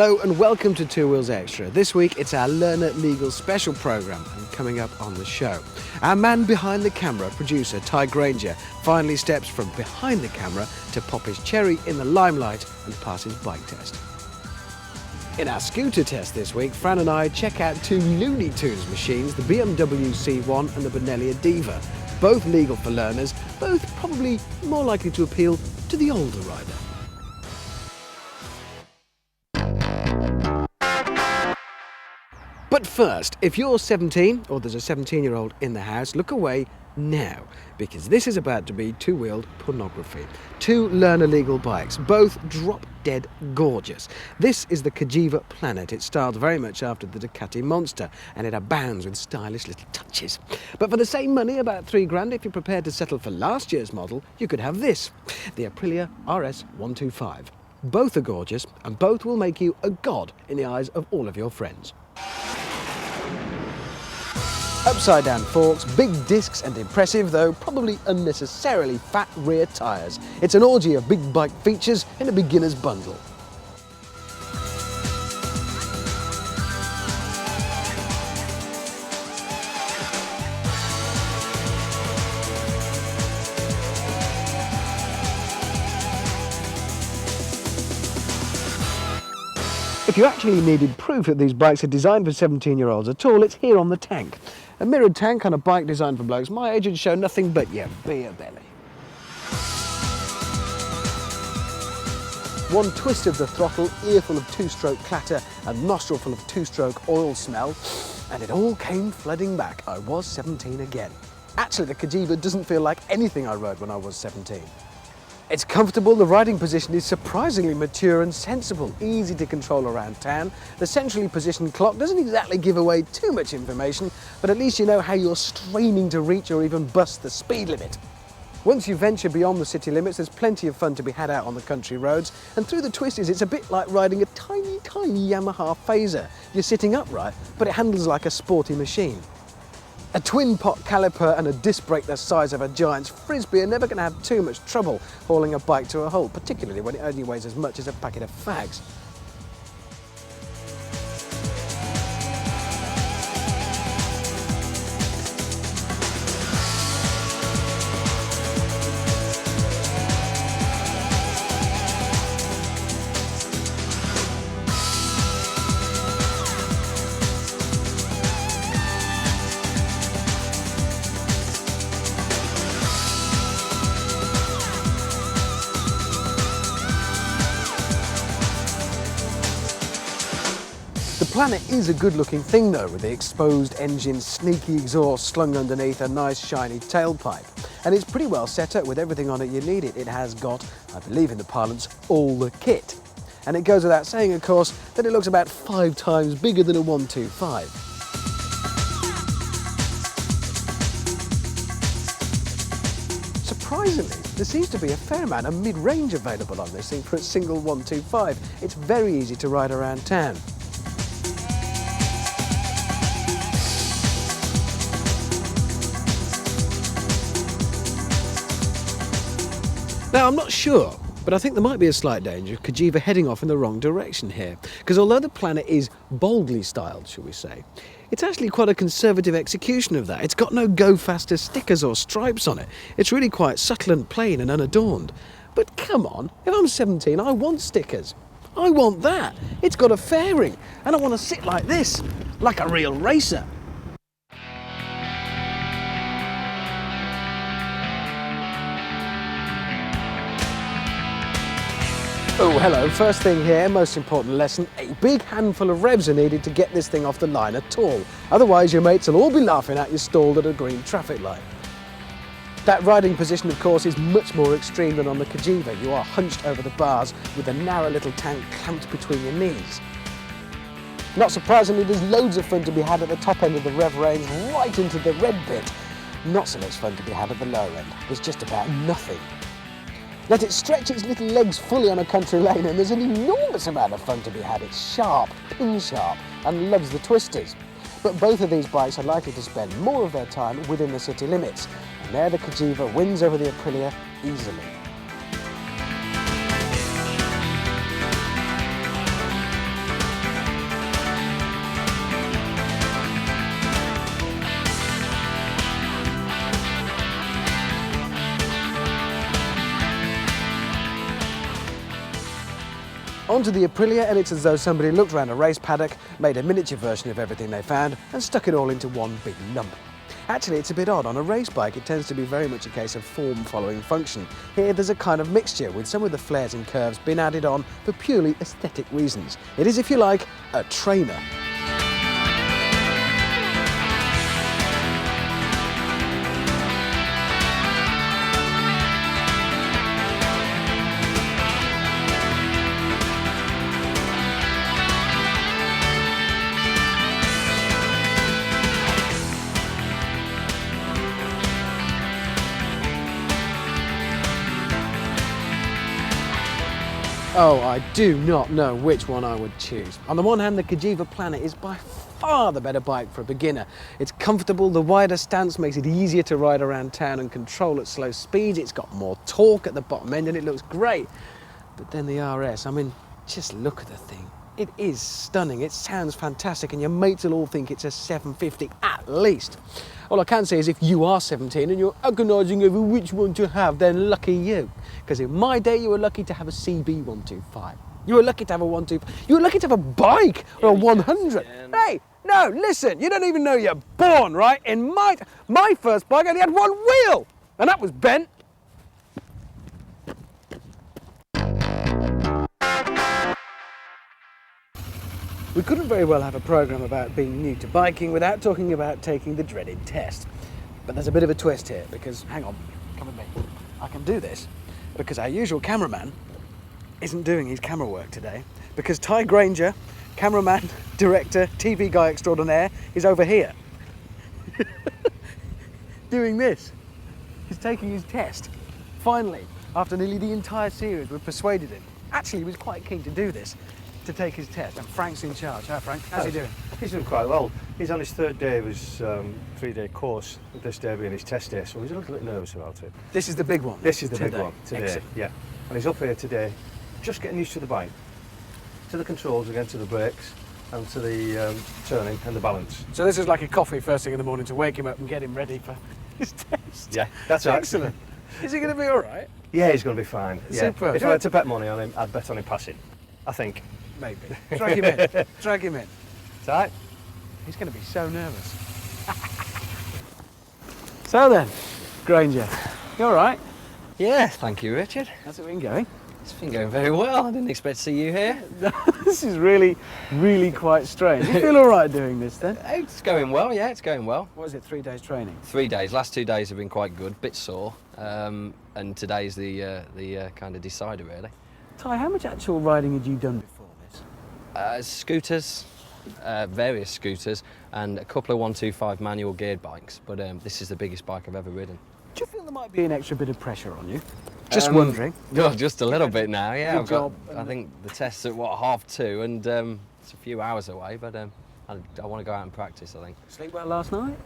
Hello and welcome to Two Wheels Extra. This week it's our Learner Legal Special programme, and coming up on the show, our man behind the camera, producer Tighe Grainger, finally steps from behind the camera to pop his cherry in the limelight and pass his bike test. In our scooter test this week, Fran and I check out two Looney Tunes machines, the BMW C1 and the Benelli Diva. Both legal for learners, both probably more likely to appeal to the older rider. But first, if you're 17 or there's a 17-year-old in the house, look away now, because this is about to be two-wheeled pornography. Two learner legal bikes, both drop-dead gorgeous. This is the Tighe Planet. It styled very much after the Ducati Monster, and it abounds with stylish little touches. But for the same money, about £3,000, if you're prepared to settle for last year's model, you could have this, the Aprilia RS 125. Both are gorgeous, and both will make you a god in the eyes of all of your friends. Upside down forks, big discs and impressive, though probably unnecessarily fat rear tyres. It's an orgy of big bike features in a beginner's bundle. If you actually needed proof that these bikes are designed for 17-year-olds at all, it's here on the tank. A mirrored tank on a bike designed for blokes my age would show nothing but your beer belly. One twist of the throttle, earful of two-stroke clatter and nostril full of two-stroke oil smell, and it all came flooding back. I was 17 again. Actually, the Tighe doesn't feel like anything I rode when I was 17. It's comfortable, the riding position is surprisingly mature and sensible, easy to control around town. The centrally positioned clock doesn't exactly give away too much information, but at least you know how you're straining to reach or even bust the speed limit. Once you venture beyond the city limits, there's plenty of fun to be had out on the country roads, and through the twisties it's a bit like riding a tiny Yamaha Phaser. You're sitting upright, but it handles like a sporty machine. A twin pot caliper and a disc brake the size of a giant's frisbee are never going to have too much trouble hauling a bike to a halt, particularly when it only weighs as much as a packet of fags. The Planet is a good-looking thing though, with the exposed engine, sneaky exhaust slung underneath a nice shiny tailpipe. And it's pretty well set up with everything on it you need it. It has got, I believe in the parlance, all the kit. And it goes without saying, of course, that it looks about 5 times bigger than a 125. Surprisingly, there seems to be a fair amount of mid-range available on this thing for a single 125. It's very easy to ride around town. Now, I'm not sure, but I think there might be a slight danger of Tighe heading off in the wrong direction here, because although the Planet is boldly styled, shall we say, it's actually quite a conservative execution of that. It's got no go faster stickers or stripes on it. It's really quite subtle and plain and unadorned. But come on, if I'm 17, I want stickers. I want that. It's got a fairing, and I want to sit like this, like a real racer. Oh, hello. First thing here, most important lesson, a big handful of revs are needed to get this thing off the line at all. Otherwise, your mates will all be laughing at you stalled at a green traffic light. That riding position, of course, is much more extreme than on the Tighe. You are hunched over the bars with a narrow little tank clamped between your knees. Not surprisingly, there's loads of fun to be had at the top end of the rev range, right into the red bit. Not so much fun to be had at the lower end. There's just about nothing. Let it stretch its little legs fully on a country lane and there's an enormous amount of fun to be had. It's sharp, pin sharp, and loves the twisters. But both of these bikes are likely to spend more of their time within the city limits. And there the Tighe wins over the Aprilia easily. onto the Aprilia, and it's as though somebody looked around a race paddock, made a miniature version of everything they found, and stuck it all into one big lump. Actually, it's a bit odd. On a race bike, it tends to be very much a case of form following function. Here, there's a kind of mixture, with some of the flares and curves being added on for purely aesthetic reasons. It is, if you like, a trainer. Oh, I do not know which one I would choose. On the one hand, the Tighe Planet is by far the better bike for a beginner. It's comfortable, the wider stance makes it easier to ride around town and control at slow speeds. It's got more torque at the bottom end and it looks great. But then the RS, I mean, just look at the thing. It is stunning, it sounds fantastic, and your mates will all think it's a 750 at least. All I can say is if you are 17 and you're agonising over which one to have, then lucky you. Because in my day, you were lucky to have a CB125. You were lucky to have a 125. You were lucky to have a bike or a 100. Hey, no, listen, you don't even know you're born, right? In my first bike only had one wheel, and that was bent. We couldn't very well have a programme about being new to biking without talking about taking the dreaded test. But there's a bit of a twist here, because, hang on, come with me. I can do this, because our usual cameraman isn't doing his camera work today, because Tighe Grainger, cameraman, director, TV guy extraordinaire, is over here. Doing this. He's taking his test. Finally, after nearly the entire series, we've persuaded him. Actually, he was quite keen to do this, to take his test, and Frank's in charge. Hi Frank, how's he doing? He's doing quite well. He's on his third day of his 3-day course, with this day being his test day, so he's a little bit nervous about it. This is the big one? This is the big one, today. Excellent. Yeah. And he's up here today, just getting used to the bike, to the controls again, to the brakes, and to the turning and the balance. So this is like a coffee first thing in the morning to wake him up and get him ready for his test? Yeah, that's right. Excellent. Is he going to be all right? Yeah, he's going to be fine. Super. Yeah. If I had to bet money on him, I'd bet on him passing, I think. Maybe. Drag him in. Drag him in. It's all right. He's going to be so nervous. So then, Grainger, you all right? Yeah, thank you, Richard. How's it been going? It's been going very well. I didn't expect to see you here. This is really, really quite strange. You feel all right doing this then? It's going well, yeah, it's going well. What is it, 3 days training? 3 days. Last 2 days have been quite good, bit sore. And today's the kind of decider, really. Ty, how much actual riding had you done before this? Scooters, various scooters, and a couple of 125 manual geared bikes. But this is the biggest bike I've ever ridden. Do you feel there might be an extra bit of pressure on you? Just wondering. Oh, just a little bit now, yeah. Good job. I think the test's at, 2:30, and it's a few hours away, but I want to go out and practice, I think. Sleep well last night?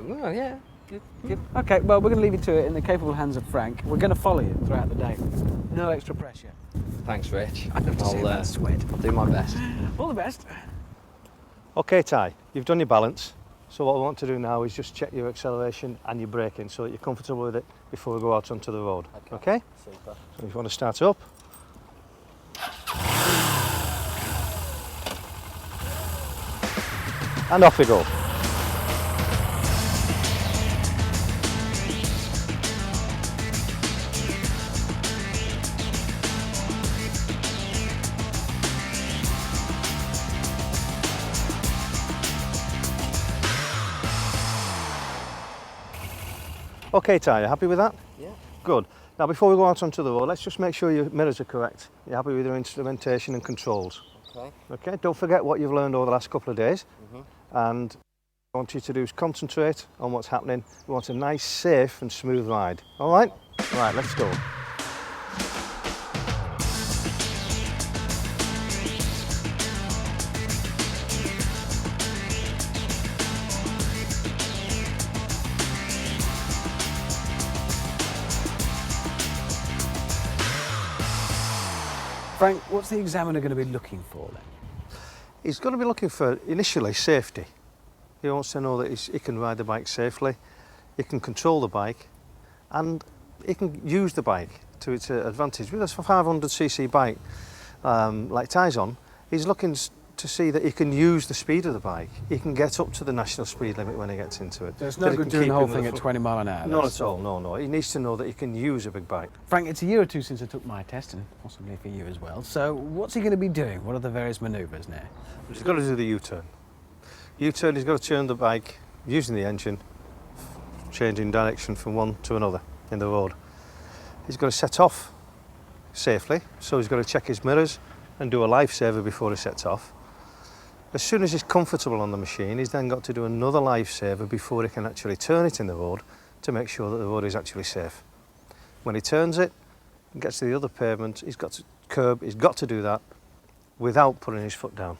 Well, yeah. Good. Okay, well, we're going to leave you to it in the capable hands of Frank. We're going to follow you throughout the day. No extra pressure. Thanks, Rich. I'd love to see that sweat. I'll do my best. All the best. Okay, Ty, you've done your balance. So what we want to do now is just check your acceleration and your braking so that you're comfortable with it before we go out onto the road. Okay? Super. So if you want to start up. And off we go. Okay, Ty, you happy with that? Yeah. Good. Now, before we go out onto the road, let's just make sure your mirrors are correct. You're happy with your instrumentation and controls. Okay. Okay, don't forget what you've learned over the last couple of days. And what I want you to do is concentrate on what's happening. We want a nice, safe and smooth ride. All right? Right, let's go. Frank, what's the examiner going to be looking for then? He's going to be looking for, initially, safety. He wants to know that he can ride the bike safely, he can control the bike, and he can use the bike to its advantage. With a 500cc bike, like Tighe's on, he's looking to see that he can use the speed of the bike. He can get up to the national speed limit when he gets into it. So it's no good doing the whole thing at 20 mile an hour? Not at all, no. He needs to know that he can use a big bike. Frank, it's a year or two since I took my test, and possibly for you as well. So what's he going to be doing? What are the various manoeuvres now? He's got to do the U-turn. U-turn, he's got to turn the bike using the engine, changing direction from one to another in the road. He's got to set off safely, so he's got to check his mirrors and do a lifesaver before he sets off. As soon as he's comfortable on the machine, he's then got to do another lifesaver before he can actually turn it in the road to make sure that the road is actually safe. When he turns it and gets to the other pavement, he's got to do that without putting his foot down.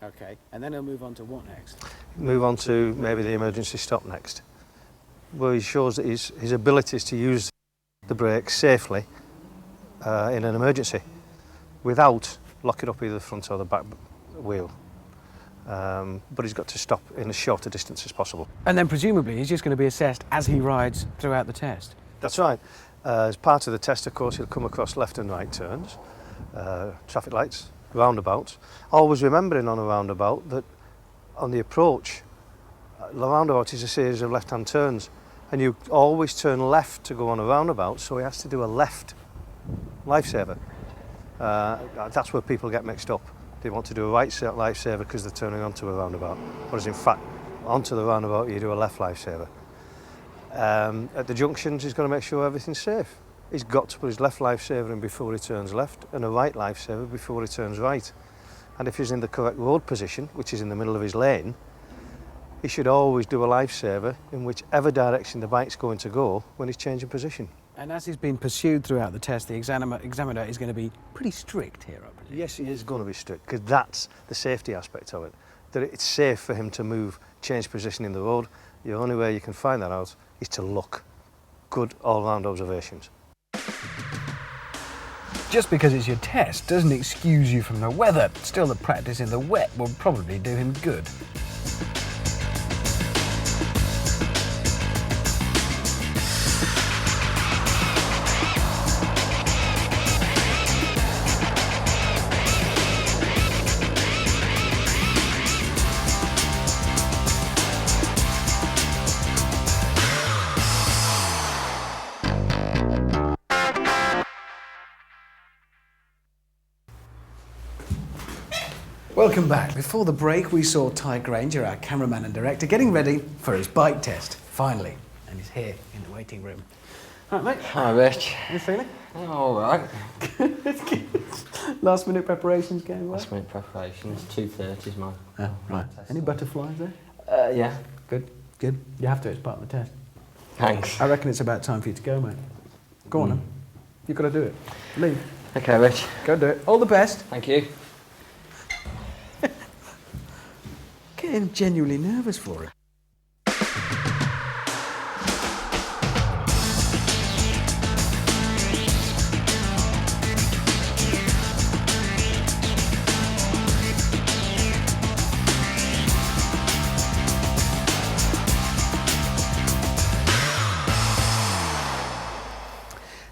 Okay, and then he'll move on to what next? Move on to maybe the emergency stop next, where he shows that his abilities to use the brakes safely in an emergency without locking up either the front or the back wheel. But he's got to stop in as short a distance as possible. And then presumably he's just going to be assessed as he rides throughout the test? That's right. As part of the test, of course, he'll come across left and right turns, traffic lights, roundabouts. Always remembering on a roundabout that on the approach, the roundabout is a series of left-hand turns, and you always turn left to go on a roundabout, so he has to do a left lifesaver. That's where people get mixed up. They want to do a right lifesaver because they're turning onto a roundabout, whereas in fact, onto the roundabout you do a left lifesaver. At the junctions, he's got to make sure everything's safe. He's got to put his left lifesaver in before he turns left and a right lifesaver before he turns right. And if he's in the correct road position, which is in the middle of his lane, he should always do a lifesaver in whichever direction the bike's going to go when he's changing position. And as he's been pursued throughout the test, the examiner is going to be pretty strict here, I believe. Yes, he is going to be strict, because that's the safety aspect of it. That it's safe for him to move, change position in the road. The only way you can find that out is to look. Good all-round observations. Just because it's your test doesn't excuse you from the weather. Still, the practice in the wet will probably do him good. Welcome back. Before the break, we saw Tighe Grainger, our cameraman and director, getting ready for his bike test, finally. And he's here in the waiting room. All right, mate. Hi, Rich. How you feeling? All right. Last minute preparations going well? Last minute preparations, 2:30 is my... Oh, right. Any butterflies there? Yeah. Good, good. You have to, it's part of the test. Thanks. I reckon it's about time for you to go, mate. Go on, then. You've got to do it. Leave. Okay, Rich. Go do it. All the best. Thank you. Getting genuinely nervous for it.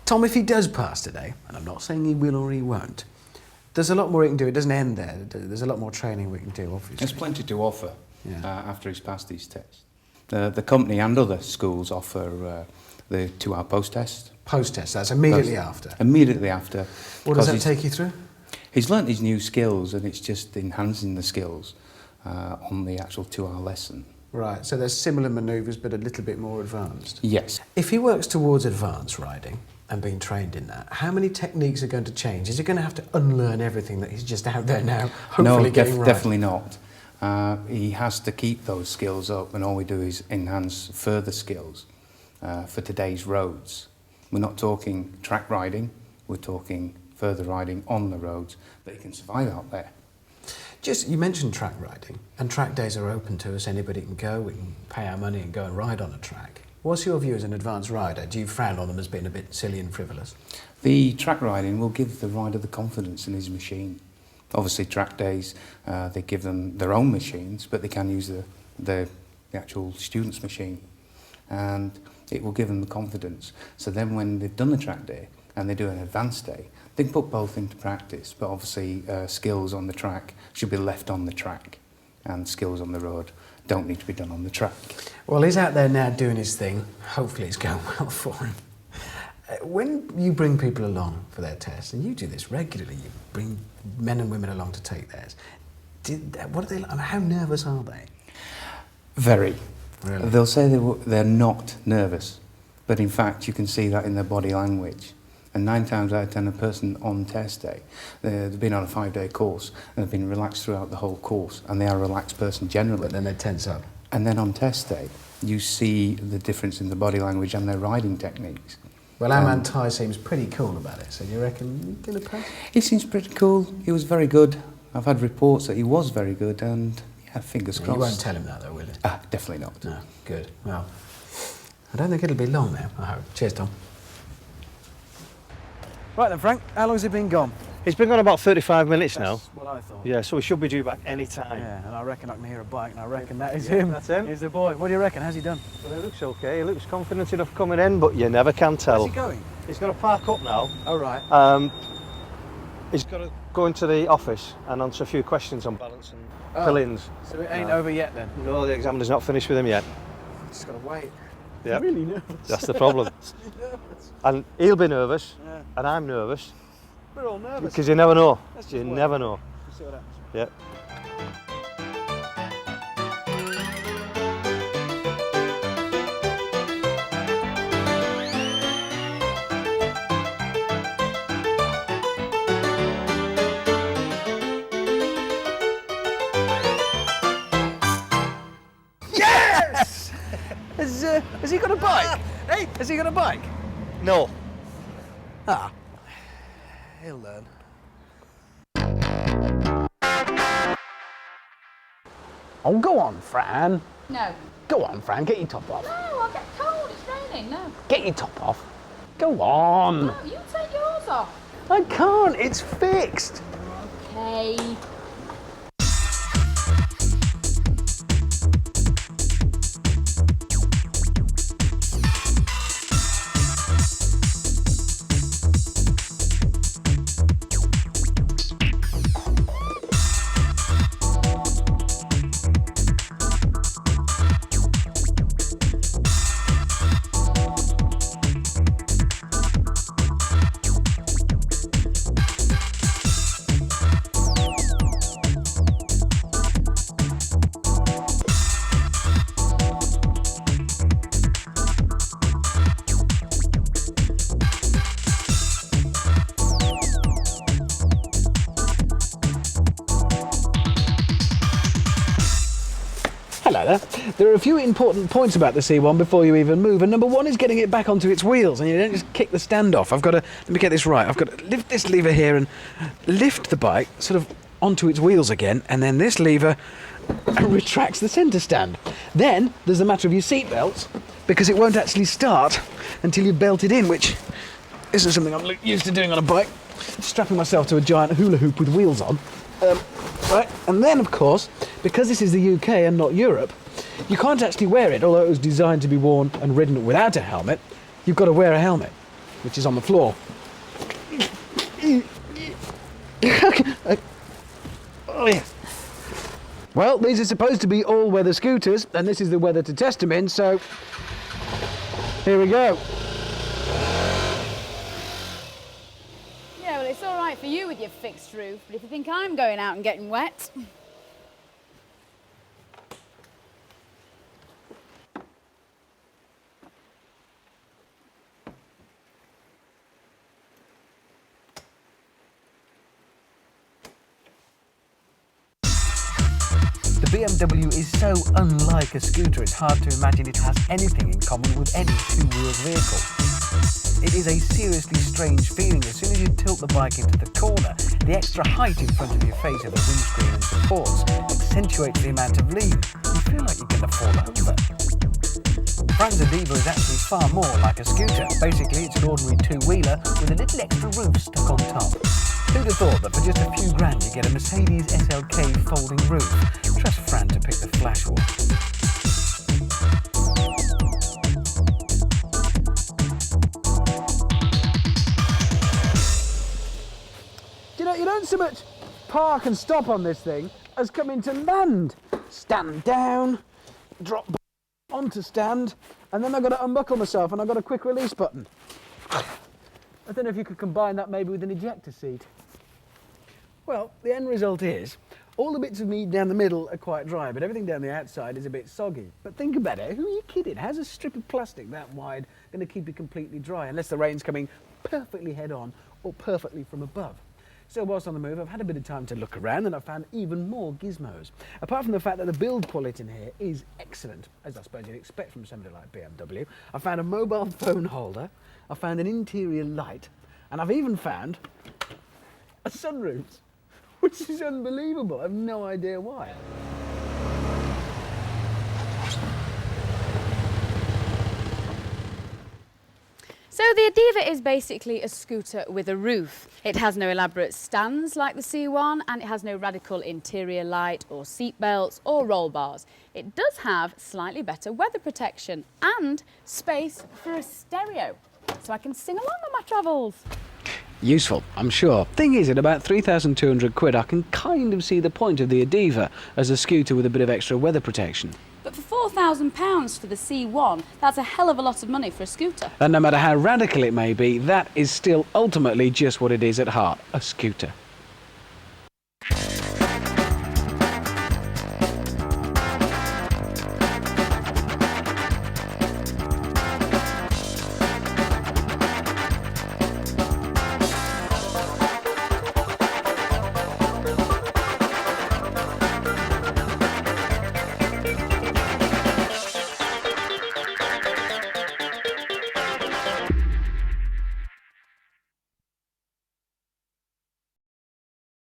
Tom, if he does pass today, and I'm not saying he will or he won't, there's a lot more he can do. It doesn't end there. There's a lot more training we can do, obviously. There's plenty to offer Yeah. after he's passed these tests. The company and other schools offer the 2-hour post-test. Post-test, that's immediately after. Immediately after. What does that because take you through? He's learnt these new skills, and it's just enhancing the skills on the actual 2-hour lesson. Right, so there's similar manoeuvres but a little bit more advanced. Yes. If he works towards advanced riding and being trained in that, how many techniques are going to change? Is he going to have to unlearn everything that he's just out there now, hopefully getting right? Definitely not. He has to keep those skills up, and all we do is enhance further skills for today's roads. We're not talking track riding, we're talking further riding on the roads that he can survive out there. Just, you mentioned track riding, and track days are open to us. Anybody can go, we can pay our money and go and ride on a track. What's your view as an advanced rider? Do you frown on them as being a bit silly and frivolous? The track riding will give the rider the confidence in his machine. Obviously track days, they give them their own machines, but they can use the actual student's machine, and it will give them the confidence. So then when they've done the track day and they do an advanced day, They can put both into practice, but obviously skills on the track should be left on the track, and skills on the road don't need to be done on the track. Well, he's out there now doing his thing. Hopefully it's going well for him. When you bring people along for their tests, and you do this regularly, you bring men and women along to take theirs, what are they like? How nervous are they? Very. Really? They'll say they're not nervous, but in fact you can see that in their body language. And 9 times out of 10, a person on test day, they've been on a 5-day course and they've been relaxed throughout the whole course, and they are a relaxed person generally. But then they tense up. And then on test day, you see the difference in the body language and their riding techniques. Well, our man Tighe seems pretty cool about it, so do you reckon you're going to pass? He seems pretty cool. He was very good. I've had reports that he was very good, and yeah, fingers crossed. You won't tell him that though, will you? Definitely not. No, good. Well, I don't think it'll be long now, I hope. Cheers, Tom. Right then, Frank, how long has it been gone? It's been gone about 35 minutes now. That's what I thought. Yeah, so we should be due back any time. Yeah, and I reckon I can hear a bike, and I reckon that is him. That's him. He's the boy. What do you reckon? How's he done? Well, it looks okay. He looks confident enough coming in, but you never can tell. Where's he going? He's going to park up now. Oh, right. He's got to go into the office and answer a few questions on balance and fill-ins. So it ain't over yet then? No, the examiner's not finished with him yet. Just got to wait. Yeah. I'm really nervous. That's the problem. And he'll be nervous, Yeah. and I'm nervous. We're all nervous. Because you never know. Let's just You wait. never know. Let's see what happens. Yeah. Yes! Has he got a bike? Hey, has he got a bike? No. Ah. He'll learn. Oh, go on, Fran. No. Go on, Fran, get your top off. No, I'll get cold. It's raining. No. Get your top off. Go on. No, you take yours off. I can't, it's fixed. Okay. Hello there. There are a few important points about the C1 before you even move, and number one is getting it back onto its wheels, and you don't just kick the stand off. Let me get this right. I've got to lift this lever here and lift the bike sort of onto its wheels again, and then this lever retracts the centre stand. Then there's the matter of your seat belts, because it won't actually start until you belt it in, which isn't something I'm used to doing on a bike. Strapping myself to a giant hula hoop with wheels on. Right, and then of course, because this is the UK and not Europe, you can't actually wear it, although it was designed to be worn and ridden without a helmet. You've got to wear a helmet, which is on the floor. Oh, yeah. Well, these are supposed to be all-weather scooters, and this is the weather to test them in, so here we go. Yeah, well, it's all right for you with your fixed roof, but if you think I'm going out and getting wet... The BMW is so unlike a scooter, it's hard to imagine it has anything in common with any two-wheeled vehicle. It is a seriously strange feeling. As soon as you tilt the bike into the corner, the extra height in front of your face of the windscreen and supports accentuates the amount of lean. You feel like you're going to fall over. Fran's Diva is actually far more like a scooter. Basically, it's an ordinary two-wheeler with a little extra roof stuck on top. Who'd have thought that for just a few grand you get a Mercedes SLK folding roof? Trust Fran to pick the flash one. much park and stop on this thing has come into land. Stand down, drop onto stand, and then I've got to unbuckle myself and I've got a quick release button. I don't know if you could combine that maybe with an ejector seat. Well, the end result is, all the bits of meat down the middle are quite dry, but everything down the outside is a bit soggy. But think about it, who are you kidding? How's a strip of plastic that wide going to keep it completely dry, unless the rain's coming perfectly head on or perfectly from above? So whilst on the move, I've had a bit of time to look around and I've found even more gizmos. Apart from the fact that the build quality in here is excellent, as I suppose you'd expect from somebody like BMW, I found a mobile phone holder, I found an interior light, and I've even found a sunroof, which is unbelievable. I have no idea why. So the Adiva is basically a scooter with a roof. It has no elaborate stands like the C1, and it has no radical interior light or seat belts or roll bars. It does have slightly better weather protection and space for a stereo, so I can sing along on my travels. Useful, I'm sure. Thing is, at about 3,200 quid, I can kind of see the point of the Adiva as a scooter with a bit of extra weather protection. But for £4,000 for the C1, that's a hell of a lot of money for a scooter. And no matter how radical it may be, that is still ultimately just what it is at heart, a scooter.